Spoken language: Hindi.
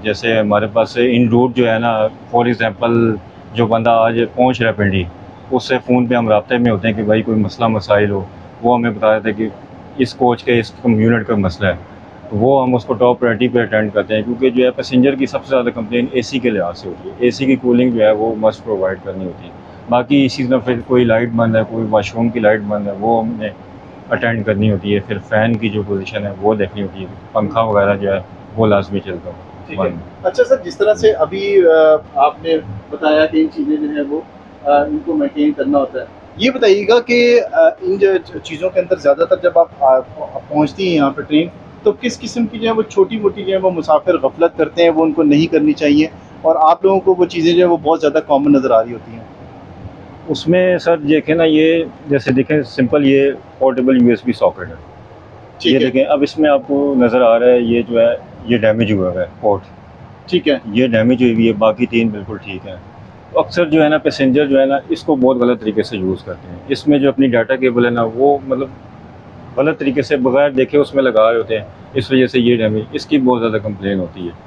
जैसे हमारे पास इन रूट जो है ना, फॉर एग्ज़ाम्पल जो बंदा आज पहुंच रहा है पिंडी, उससे फ़ोन पे हम राब्ते में होते हैं कि भाई कोई मसला मसाइल हो, वो हमें बता देते हैं कि इस कोच के इस यूनिट का मसला है, तो वो हम उसको टॉप प्रायोरिटी पे अटेंड करते हैं, क्योंकि जो है पैसेंजर की सबसे ज़्यादा कंप्लेन एसी के लिहाज से होती है। एसी की कूलिंग जो है वो मस्ट प्रोवाइड करनी होती है। बाकी इसी तरह फिर कोई लाइट बंद है, कोई वाशरूम की लाइट बंद है, वो हमने अटेंड करनी होती है। फिर फ़ैन की जो पोजीशन है वो देखनी होती है, पंखा वगैरह जो है वो लाजमी चलता हो। ठीक है। अच्छा सर, जिस तरह से अभी आपने बताया कि इन चीज़ें जो है वो इनको मेंटेन करना होता है, ये बताइएगा कि इन जो चीज़ों के अंदर ज़्यादातर जब आप पहुँचती हैं यहाँ पे ट्रेन, तो किस किस्म की जो है वो छोटी-मोटी जो है वो मुसाफिर गफलत करते हैं, वो उनको नहीं करनी चाहिए, और आप लोगों को वो चीज़ें जो है वो बहुत ज़्यादा कॉमन नज़र आ रही होती हैं? उसमें सर देखें ना, ये जैसे देखें सिंपल, ये पोर्टेबल यूएसबी सॉकेट है। ठीक ये है, देखें, अब इसमें आपको नज़र आ रहा है ये जो है ये डैमेज हुआ हुआ है पोर्ट, ठीक है। ये डैमेज हुई हुई है, बाकी तीन बिल्कुल ठीक हैं। तो अक्सर जो है ना पैसेंजर जो है ना इसको बहुत गलत तरीके से यूज़ करते हैं। इसमें जो अपनी डाटा केबल है ना वो मतलब गलत तरीके से बगैर देखे उसमें लगा रहे होते हैं, इस वजह से ये डैमेज, इसकी बहुत ज़्यादा कंप्लेन होती है।